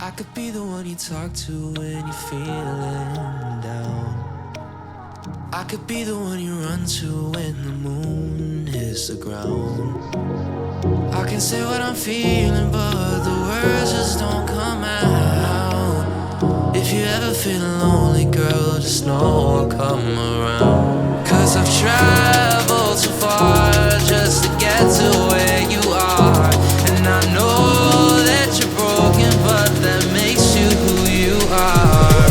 I could be the one you talk to when you're feeling down. I could be the one you run to when the moon hits the ground. I can say what I'm feeling, but the words just don't come out. If you ever feel lonely, girl, just know I'll come around. 'Cause I've traveled so far just to get to where you are. And I know that you're broken, but that makes you who you are.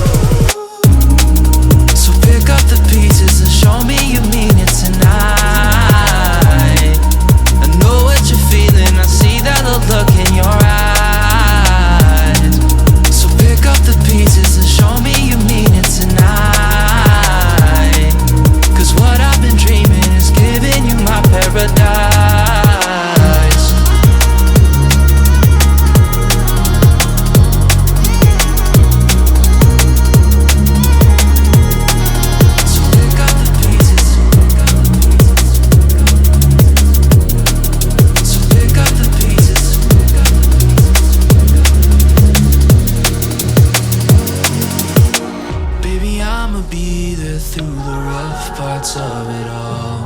So pick up the pieces and show me you mean it tonight. I know what you're feeling, I see that look in your eyes. So pick up the pieces and show me you mean it tonight. 'Cause what I've been dreaming is giving you my paradise. Through the rough parts of it all,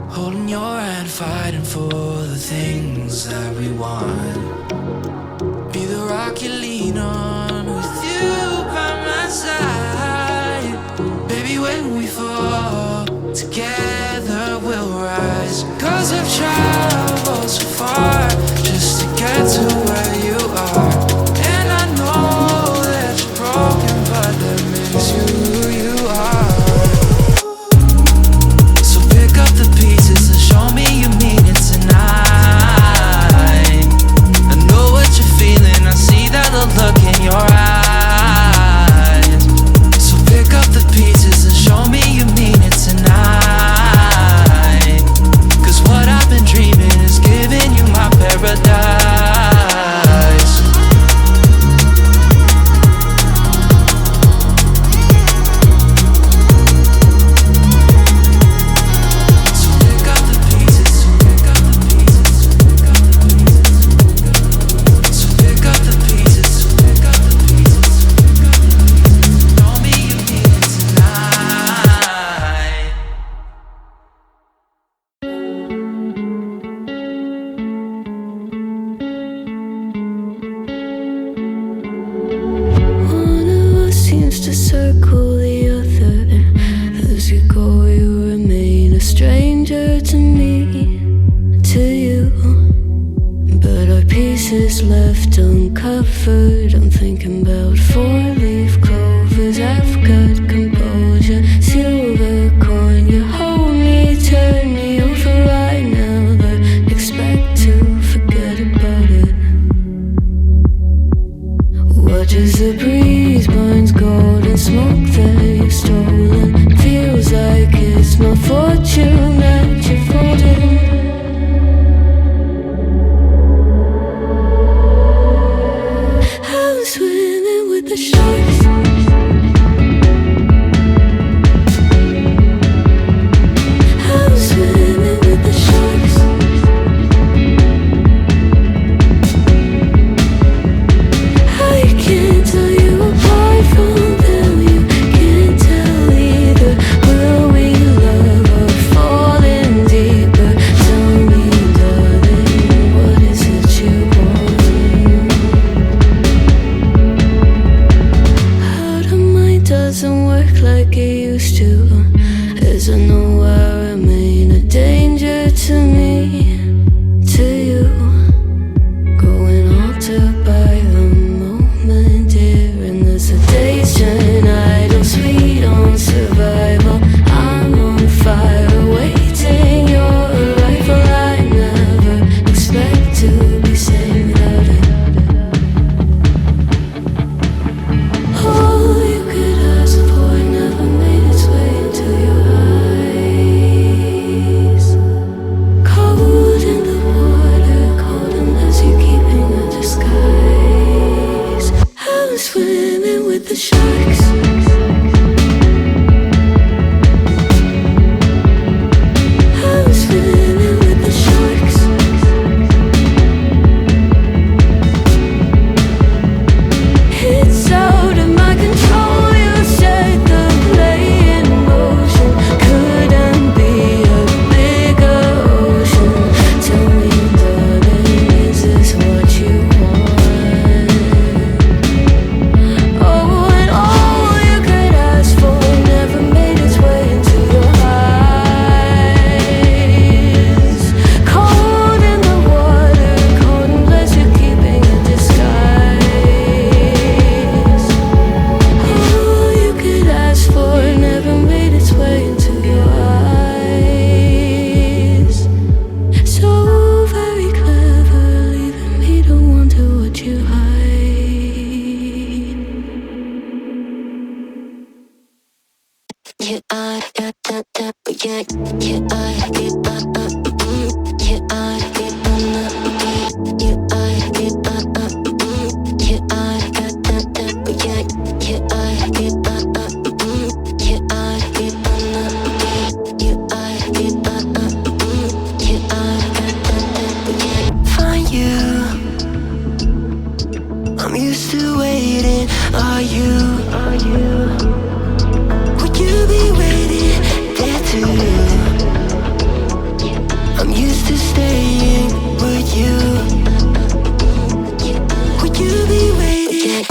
holding your hand, fighting for the things that we want. Be the rock you lean on, with you by my side. Baby, when we fall, together we'll rise. 'Cause I've traveled so far just to get to where you are. And I know that you're broken, but that makes you who you are. So pick up the pieces and show me you mean it tonight. I know what you're feeling, I see that look in your eyes. So pick up the pieces and show me you mean it tonight. 'Cause what I've been dreaming is giving you my paradise. To circle the other, as you go you remain a stranger to me, to you. But our pieces left uncovered. I'm thinking about four-leaf clovers. I've got composure, silver coin. You hold me, turn me over. I never expect to forget about it. Watch as the breeze burns gold and smoke that you've stolen. Feels like it's my fortune that you're folding. I'm swimming with the sharks. I'm swimming with the sharks. I can't tell you apart from them. You can't tell either. Will we love or fall in deeper? Tell me, darling, what is it you want? Out of mind doesn't work like it used to. As I know I remain a danger to me, to you. Going altered by the moment, dear. And there's a days turn idle, sweet on survival. I'm on fire, waiting your arrival. I never expect to be sane without it. All you could ask for never made its way into your eyes. Cold in the water, cold unless you're keeping a disguise. I'm swimming with the sharks. I'm swimming with the sharks. I'm used to waiting. Are you? Would you be waiting there too? I'm used to staying. Would you? Would you be waiting?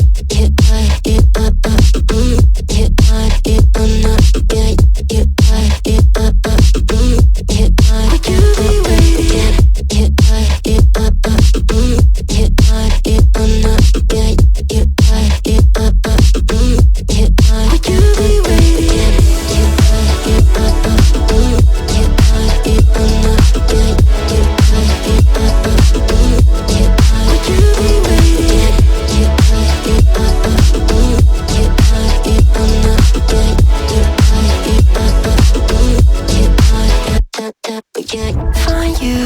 Find you.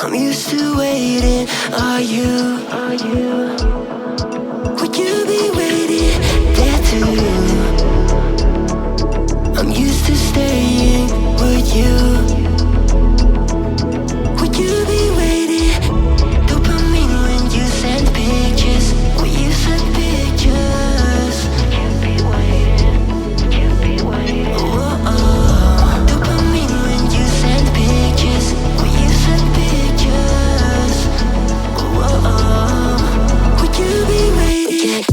I'm used to waiting. Are you? Would you be waiting there too? I'm used to staying. Would you? Would you be waiting? Dopamine when you send pictures. When you send pictures. Can't be waiting. Oh, oh. Dopamine when you send pictures. When you send pictures. Oh, oh. Would you be waiting?